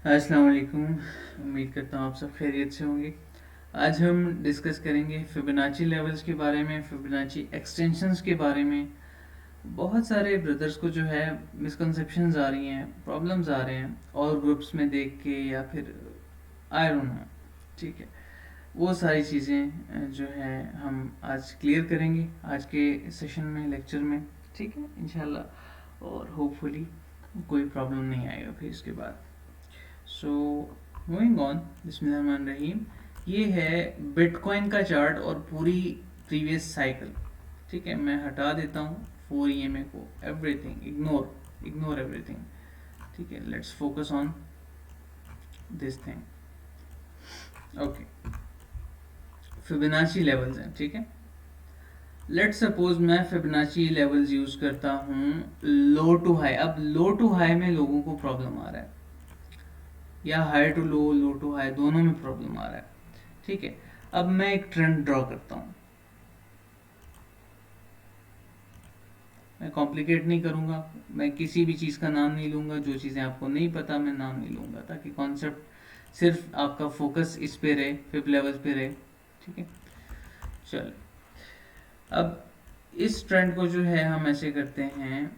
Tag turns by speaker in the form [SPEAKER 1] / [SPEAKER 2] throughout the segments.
[SPEAKER 1] अस्सलाम वालेकुम। उम्मीद करता हूँ आप सब खैरियत से होंगे। आज हम डिस्कस करेंगे फिबोनाची लेवल्स के बारे में, फिबोनाची एक्सटेंशंस के बारे में। बहुत सारे ब्रदर्स को जो है मिसकंसेप्शंस आ रही हैं, प्रॉब्लम्स आ रहे हैं और ग्रुप्स में देख के या फिर आई डोंट नो। ठीक है, वो सारी चीज़ें जो है हम आज क्लियर करेंगे आज के सेशन में, लेक्चर में। ठीक है इंशाल्लाह, और होपफुली कोई प्रॉब्लम नहीं आएगा फिर इसके बाद। सो मूविंग ऑन, बिस्मिल्लाहिर्रहमानिर्रहीम। ये है बिटकॉइन का चार्ट और पूरी प्रीवियस साइकिल। ठीक है, मैं हटा देता हूँ 4 EMA को, एवरीथिंग इग्नोर, इग्नोर एवरीथिंग। ठीक है, let's focus on this thing. Okay, Fibonacci levels हैं। ठीक है, लेट्स सपोज मैं फिबोनाची लेवल्स यूज करता हूँ लो टू हाई। अब लो टू हाई में लोगों को प्रॉब्लम आ रहा है, या high to low, low to high, दोनों में प्रॉब्लम आ रहा है। ठीक है, अब मैं एक ट्रेंड ड्रॉ करता हूँ। मैं कॉम्प्लिकेट नहीं करूँगा, मैं किसी भी चीज़ का नाम नहीं लूँगा, जो चीज़ें आपको नहीं पता मैं नाम नहीं लूँगा, ताकि कॉन्सेप्ट सिर्फ आपका फोकस इस पे रहे, फिफ्थ लेवल पे रहे। ठीक है, चलो अब इस ट्रेंड को जो है हम ऐसे करते हैं,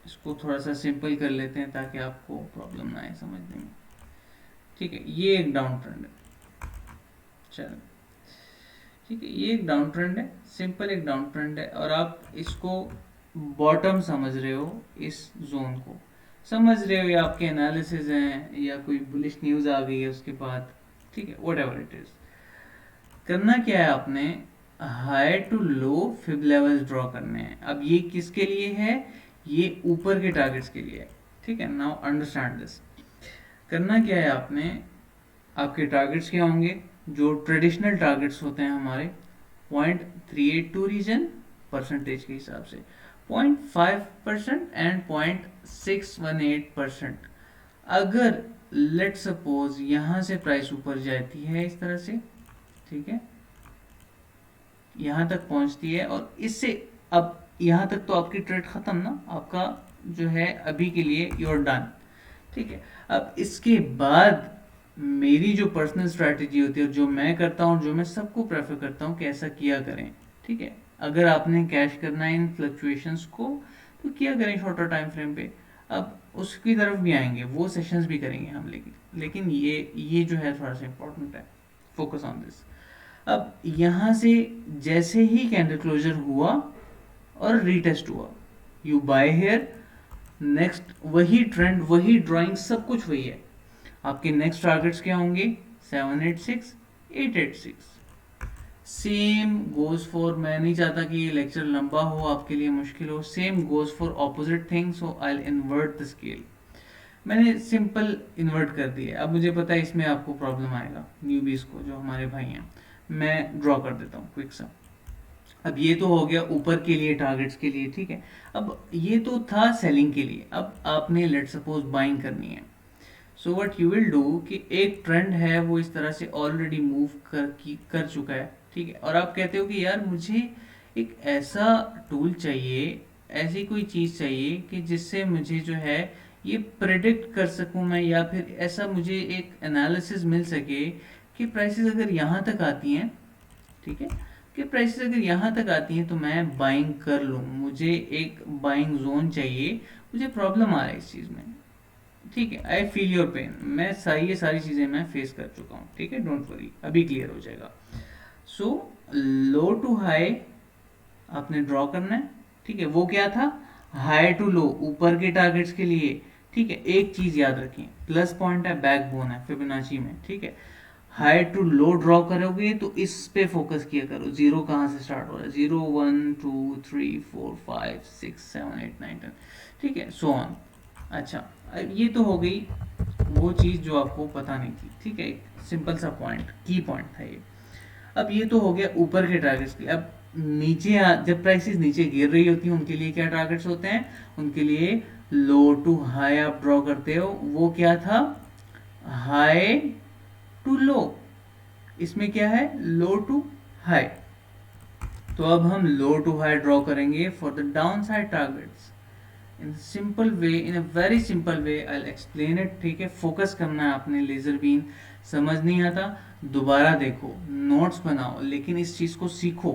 [SPEAKER 1] इसको थोड़ा सा सिंपल कर लेते हैं ताकि आपको प्रॉब्लम ना आए समझने में। ठीक है, ये एक डाउन ट्रेंड है। चलो ठीक है, ये एक डाउन ट्रेंड है, सिंपल एक डाउन ट्रेंड है, और आप इसको बॉटम समझ रहे हो, इस जोन को समझ रहे हो, या आपके एनालिसिस हैं, या कोई बुलिश न्यूज़ आ गई है उसके बाद। ठीक है, वट एवर इट इज, करना क्या है आपने, high to low fib levels draw करने हैं। अब ये किसके लिए है, ये ऊपर के टारगेट्स के लिए है। ठीक है, नाउ अंडरस्टैंड दिस। करना क्या है आपने, आपके टारगेट्स क्या होंगे, जो ट्रेडिशनल टारगेट्स होते हैं हमारे, 0.382 रीजन परसेंटेज के हिसाब से, 0.5% एंड 0.618%। अगर लेट सपोज यहाँ से प्राइस ऊपर जाती है इस तरह से, ठीक है, यहाँ तक पहुँचती है, और इससे अब यहाँ तक तो आपकी ट्रेड खत्म ना, आपका जो है अभी के लिए यूर डन। ठीक है, अब इसके बाद मेरी जो पर्सनल स्ट्रैटेजी होती है, जो मैं करता हूँ, जो मैं सबको प्रेफर करता हूँ कि ऐसा किया करें। ठीक है, अगर आपने कैश करना है इन फ्लक्चुएशंस को, तो किया करें शॉर्टर टाइम फ्रेम पे। अब उसकी तरफ भी आएंगे, वो सेशंस भी करेंगे हम, लेकिन ये जो है थोड़ा सा इंपॉर्टेंट है, फोकस ऑन दिस। अब यहाँ से जैसे ही कैंडल क्लोजर हुआ और रीटेस्ट हुआ, यू बाय हेयर, नेक्स्ट वही ट्रेंड, वही ड्राइंग, सब कुछ वही है। आपके नेक्स्ट टारगेट्स क्या होंगे, 786, 886। सेम गोज फॉर, मैं नहीं चाहता कि ये लेक्चर लंबा हो, आपके लिए मुश्किल हो, same goes for opposite thing, so I invert the scale. मैंने सिंपल इन्वर्ट कर दिया। अब मुझे पता है इसमें आपको प्रॉब्लम आएगा, न्यूबीज को, जो हमारे भाई हैं। मैं ड्रॉ कर देता हूँ क्विक सा। अब ये तो हो गया ऊपर के लिए, टारगेट्स के लिए। ठीक है, अब ये तो था सेलिंग के लिए, अब आपने लेट सपोज बाइंग करनी है। So what you will do कि एक ट्रेंड है वो इस तरह से ऑलरेडी मूव कर चुका है। ठीक है, और आप कहते हो कि यार मुझे एक ऐसा टूल चाहिए, ऐसी कोई चीज़ चाहिए कि जिससे मुझे जो है ये प्रिडिक्ट कर सकूं मैं, या फिर ऐसा मुझे एक एनालिसिस मिल सके कि प्राइसेस अगर यहाँ तक आती हैं, ठीक है, कि प्राइसेस अगर यहाँ तक आती हैं तो मैं बाइंग कर लूँ, मुझे एक बाइंग जोन चाहिए, मुझे प्रॉब्लम आ रहा है इस चीज़ में। ठीक है, आई फील योर पेन, मैं ये सारी चीज़ें मैं फेस कर चुका हूँ। ठीक है, डोंट वरी, अभी क्लियर हो जाएगा। सो लो टू हाई आपने ड्रॉ करना है। ठीक है, वो क्या था, हाई टू लो, ऊपर के टारगेट्स के लिए। ठीक है, एक चीज़ याद रखें, प्लस पॉइंट है, बैकबोन है फिबोनाची में। ठीक है, हाई टू लो ड्रॉ करोगे तो इस पे फोकस किया करो, जीरो कहाँ से स्टार्ट हो रहा है, 0 1 2 3 4 5 6 7 8 9 10। ठीक है, सो ऑन। अच्छा, अब ये तो हो गई वो चीज़ जो आपको पता नहीं थी। ठीक है, एक सिंपल सा पॉइंट, की पॉइंट था ये। अब ये तो हो गया ऊपर के टारगेट्स के। अब नीचे जब प्राइसेस नीचे गिर रही होती हैं, उनके लिए क्या टारगेट्स होते हैं, उनके लिए लो टू हाई आप ड्रॉ करते हो। वो क्या था, हाई टू लो, इसमें क्या है, लो टू हाई। तो अब हम लो टू हाई ड्रॉ करेंगे for the down side targets. In simple way, in a very simple way I will explain it, ठीक है। फोकस करना है आपने, लेजर बीन समझ नहीं आता दोबारा देखो, नोट्स बनाओ, लेकिन इस चीज़ को सीखो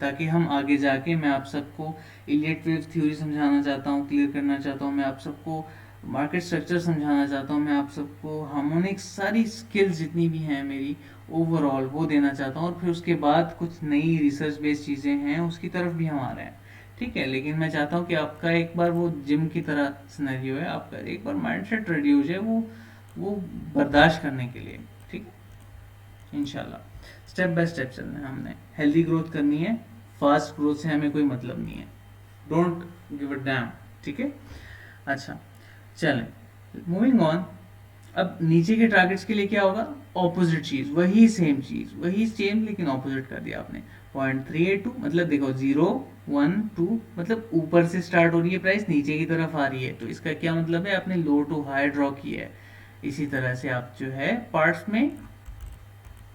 [SPEAKER 1] ताकि हम आगे जाके, मैं आप सबको इलियट वेव थ्योरी समझाना चाहता हूँ, क्लियर करना चाहता हूँ, मैं आप सबको मार्केट स्ट्रक्चर समझाना चाहता हूँ, मैं आप सबको हार्मोनिक सारी स्किल्स जितनी भी हैं मेरी ओवरऑल वो देना चाहता हूँ, और फिर उसके बाद कुछ नई रिसर्च बेस्ड चीज़ें हैं उसकी तरफ भी हम आ रहे हैं, ठीक है। लेकिन मैं चाहता हूँ कि आपका एक बार वो जिम की तरह सिनेरियो है, आपका एक बार माइंडसेट रेडी हो जाए वो बर्दाश्त करने के लिए, ठीक है। इंशाल्लाह स्टेप बाय स्टेप चलना है, हमने हेल्दी ग्रोथ करनी है, फास्ट ग्रोथ से हमें कोई मतलब नहीं है, डोंट गिव अ डैम, ठीक है। अच्छा चलें, मूविंग ऑन। अब नीचे के टारगेट्स के लिए क्या होगा, ऑपोजिट चीज, वही सेम चीज, वही सेम लेकिन ऑपोजिट कर दिया आपने। 0.382 मतलब देखो 0 1 2 मतलब ऊपर से स्टार्ट हो रही है प्राइस, नीचे की तरफ आ रही है, तो इसका क्या मतलब है, आपने लो टू हाई ड्रॉ किया है। इसी तरह से आप जो है पार्ट्स में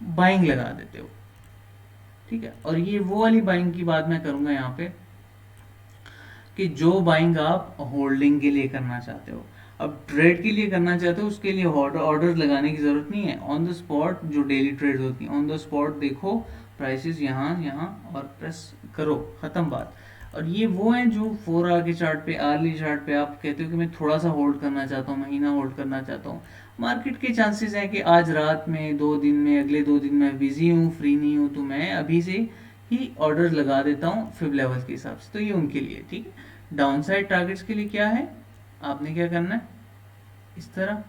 [SPEAKER 1] बाइंग लगा देते हो, ठीक है। और ये वो वाली बाइंग की बात मैं करूंगा यहाँ पे कि जो बाइंग आप होल्डिंग के लिए करना चाहते हो। अब ट्रेड के लिए करना चाहते हो उसके लिए ऑर्डर लगाने की जरूरत नहीं है, ऑन द स्पॉट जो डेली ट्रेड होती है ऑन द स्पॉट देखो प्राइसेस यहाँ यहाँ और प्रेस करो, खत्म बात। और ये वो हैं जो 4 आवर के चार्ट पे, आर्ली चार्ट पे आप कहते हो कि मैं थोड़ा सा होल्ड करना चाहता हूँ, महीना होल्ड करना चाहता हूँ। मार्केट के चांसेस हैं कि आज रात में, 2 दिन में, अगले 2 दिन में बिजी हूँ, फ्री नहीं हूँ, तो मैं अभी से ही ऑर्डर लगा देता हूँ फिब लेवल के हिसाब से, तो ये उनके लिए, ठीक है। डाउनसाइड टारगेट्स के लिए क्या है, आपने क्या करना है, इस तरह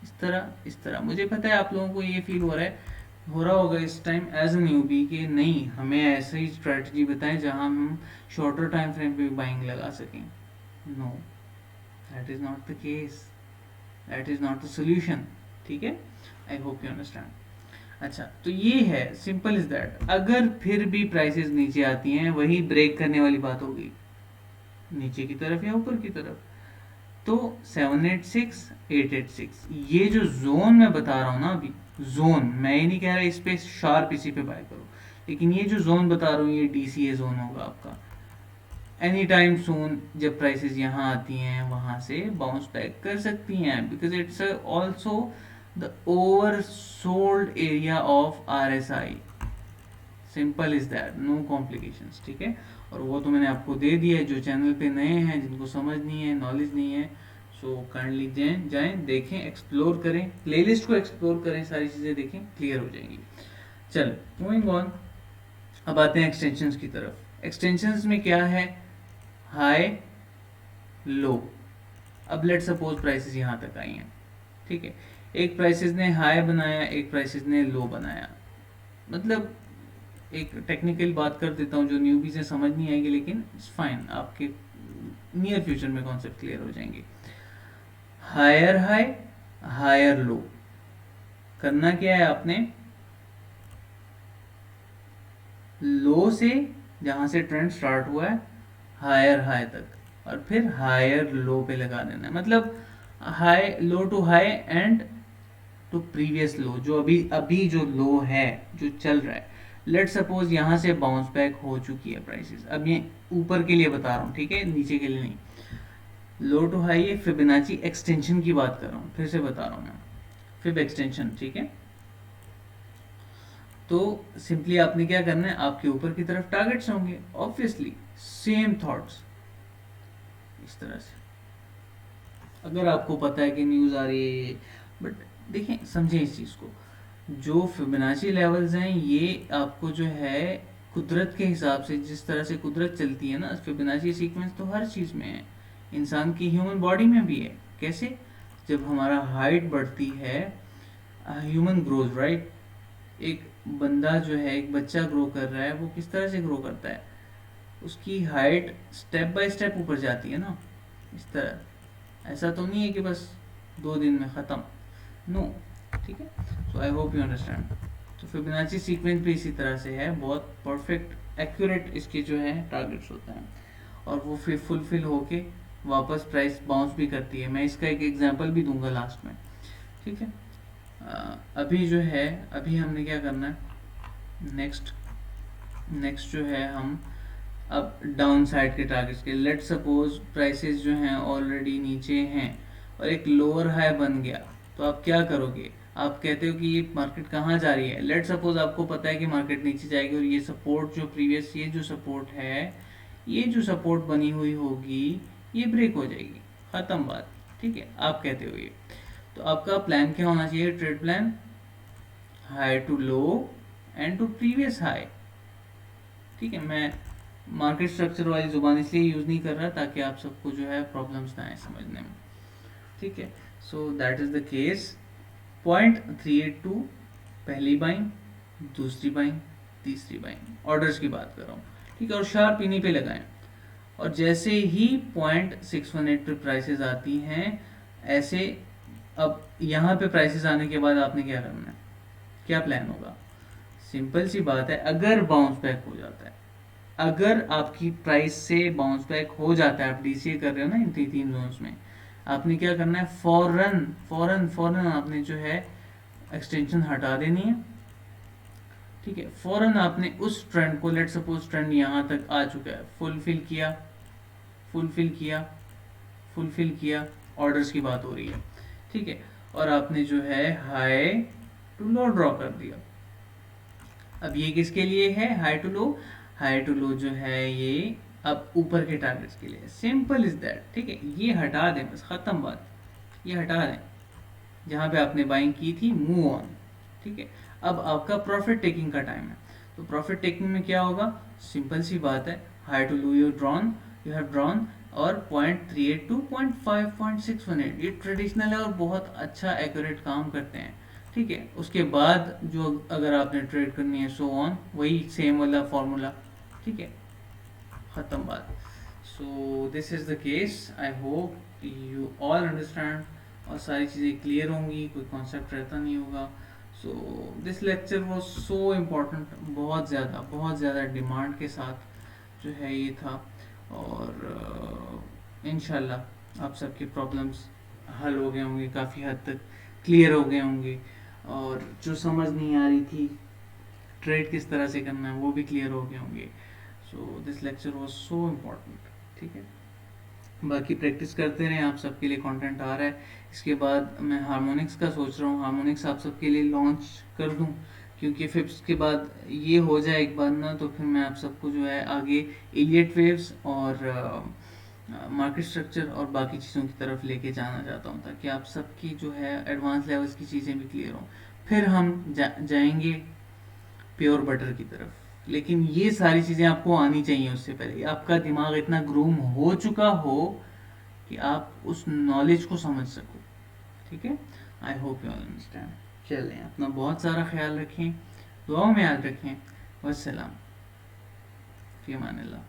[SPEAKER 1] इस तरह इस तरह। मुझे पता है आप लोगों को ये फील हो रहा होगा इस टाइम एज अ न्यूबी कि नहीं, हमें ऐसे ही स्ट्रेटजी बताएं जहां हम शॉर्टर टाइम फ्रेम पे भी बाइंग लगा सकें। No, that is not the case, that is not the solution, ठीक है। I hope you understand. अच्छा तो ये है, सिंपल इज दैट। अगर फिर भी प्राइसेस नीचे आती हैं, वही ब्रेक करने वाली बात होगी, नीचे की तरफ या ऊपर की तरफ, तो 786 886 ये जो जोन मैं बता रहा हूँ ना अभी, जोन, मैं ये नहीं कह रहा इस पे शार्प इसी पे बाय करो, लेकिन ये जो जोन बता रहा हूँ ये डीसीए जोन होगा आपका। एनी टाइम सून जब प्राइसेस यहाँ आती हैं वहां से बाउंस बैक कर सकती हैं, because it's also the oversold area of RSI, simple is that, no complications, ठीक है। और वो तो मैंने आपको दे दिया है, जो चैनल पे नए हैं जिनको समझ नहीं है, नॉलेज नहीं है, सो काइंडली जाएं देखें, एक्सप्लोर करें, प्लेलिस्ट को एक्सप्लोर करें, सारी चीज़ें देखें, क्लियर हो जाएंगी। चलो मूविंग ऑन, अब आते हैं एक्सटेंशंस की तरफ। एक्सटेंशंस में क्या है, हाई लो। अब लेट सपोज प्राइसेस यहाँ तक आई हैं, ठीक है, एक प्राइसेस ने हाई बनाया, एक प्राइसेस ने लो बनाया, मतलब एक टेक्निकल बात कर देता हूँ जो न्यूबी से समझ नहीं आएगी, लेकिन इट्स फाइन, आपके नियर फ्यूचर में कॉन्सेप्ट क्लियर हो जाएंगे। हायर हाई, हायर लो, करना क्या है आपने, लो से जहां से ट्रेंड स्टार्ट हुआ है हायर हाई तक, और फिर हायर लो पे लगा देना है, मतलब high low to high and to previous low, जो अभी अभी जो लो है जो चल रहा है। लेट सपोज यहाँ से बाउंस बैक हो चुकी है प्राइसेस, अब ये ऊपर के लिए बता रहा हूँ, ठीक है, नीचे के लिए नहीं। लो टू हाई ये फिबोनाची एक्सटेंशन की बात कर रहा हूँ, फिर से बता रहा हूँ मैं, फिब एक्सटेंशन, ठीक है। तो सिंपली आपने क्या करना है, आपके ऊपर की तरफ टारगेट्स होंगे, ऑब्वियसली सेम थॉट्स इस तरह से। अगर आपको पता है कि न्यूज आ रही है, बट देखें समझें इस चीज को, जो फिबोनाची लेवल्स हैं ये आपको जो है कुदरत के हिसाब से, जिस तरह से कुदरत चलती है ना, फिबोनाची सीक्वेंस तो हर चीज में है, इंसान की ह्यूमन बॉडी में भी है। कैसे, जब हमारा हाइट बढ़ती है, ह्यूमन ग्रोज राइट, एक बंदा जो है, एक बच्चा ग्रो कर रहा है, वो किस तरह से ग्रो करता है, उसकी हाइट स्टेप बाय स्टेप ऊपर जाती है ना, इस तरह। ऐसा तो नहीं है कि बस 2 दिन में ख़त्म, नो, ठीक है। सो आई होप यू अंडरस्टैंड। तो फिबोनाची सीक्वेंस भी इसी तरह से है, बहुत परफेक्ट एक्यूरेट इसके जो है टारगेट्स होते हैं, और वो फिर फुलफिल होके वापस प्राइस बाउंस भी करती है। मैं इसका एक एग्जांपल भी दूंगा लास्ट में, ठीक है। अभी जो है, अभी हमने क्या करना है, नेक्स्ट जो है हम अब डाउन साइड के टारगेट्स के, लेट सपोज प्राइसेस जो हैं ऑलरेडी नीचे हैं और एक लोअर हाई बन गया, तो आप क्या करोगे? आप कहते हो कि ये मार्केट कहाँ जा रही है, लेट सपोज आपको पता है कि मार्केट नीचे जाएगी और ये सपोर्ट जो प्रीवियस, ये जो सपोर्ट है, ये जो सपोर्ट बनी हुई होगी, ये ब्रेक हो जाएगी, ख़त्म बात। ठीक है, आप कहते हो ये। तो आपका प्लान क्या होना चाहिए? Trade plan high to low and to previous high. ठीक है, मैं मार्केट स्ट्रक्चर वाली जुबान इसलिए यूज़ नहीं कर रहा ताकि आप सबको जो है प्रॉब्लम्स ना आए समझने में। ठीक है, so that is the case. 0.382 पहली बाइंग, दूसरी बाइंग, तीसरी बाइंग, ऑर्डर्स की बात कर रहा हूँ। ठीक है, और शार्प इन्हीं पे लगाएं। और जैसे ही 0.618 पे प्राइसेस आती हैं, ऐसे अब यहाँ पे प्राइसेस आने के बाद आपने क्या करना है, क्या प्लान होगा? सिंपल सी बात है, अगर बाउंस बैक हो जाता है, अगर आपकी प्राइस से बाउंस बैक हो जाता है, आप डीसीए कर रहे हो ना इन तीन जोन्स में, आपने क्या करना है? फौरन फौरन फौरन आपने जो है एक्सटेंशन हटा देनी है। ठीक है, फौरन आपने उस ट्रेंड को, लेट सपोज ट्रेंड यहाँ तक आ चुका है, फुलफिल किया, फुलफिल किया, फुलफिल किया, ऑर्डर्स की बात हो रही है। ठीक है, और आपने जो है हाई टू लो ड्रॉ कर दिया। अब ये किसके लिए है? High to low. High to low जो है ये अब ऊपर के टारगेट्स के लिए, सिंपल इज दैट। ठीक है, ये हटा दें, बस खत्म बात, ये हटा दें जहाँ पे आपने बाइंग की थी, मूव ऑन। ठीक है, अब आपका प्रॉफिट टेकिंग का टाइम है। तो प्रॉफिट टेकिंग में क्या होगा? सिंपल सी बात है, high to low you have drawn, और 0.382 0.5 0.618 ये ट्रेडिशनल है और बहुत अच्छा एक्यूरेट काम करते हैं। ठीक है, उसके बाद जो अगर आपने ट्रेड करनी है, सो ऑन, वही सेम वाला फॉर्मूला। ठीक है, ख़त्म बात। So this is the case, I hope you all understand, और सारी चीज़ें क्लियर होंगी, कोई कॉन्सेप्ट रहता नहीं होगा। So this lecture was so important, बहुत ज़्यादा डिमांड के साथ जो है ये था, और इंशाल्लाह आप सबके प्रॉब्लम्स हल हो गए होंगे, काफ़ी हद तक क्लियर हो गए होंगे, और जो समझ नहीं आ रही थी ट्रेड किस तरह से करना है वो भी क्लियर हो गए होंगे। So this lecture was so important. ठीक है, बाकी प्रैक्टिस करते रहें, आप सबके लिए कंटेंट आ रहा है। इसके बाद मैं हार्मोनिक्स का सोच रहा हूँ, हार्मोनिक्स आप सबके लिए लॉन्च कर दूँ, क्योंकि फिर उसके बाद ये हो जाए एक बार ना, तो फिर मैं आप सबको जो है आगे इलियट वेव्स और मार्केट स्ट्रक्चर और बाकी चीज़ों की तरफ लेके जाना चाहता हूँ, ताकि आप सबकी जो है एडवांस लेवल्स की चीज़ें भी क्लियर हों। फिर हम जाएंगे प्योर बटर की तरफ। लेकिन ये सारी चीज़ें आपको आनी चाहिए, उससे पहले आपका दिमाग इतना ग्रूम हो चुका हो कि आप उस नॉलेज को समझ सको। ठीक है, I hope you all understand. चलें, अपना बहुत सारा ख्याल रखें, दुआओं में याद रखें। वस्सलाम, फी अमानिल्लाह।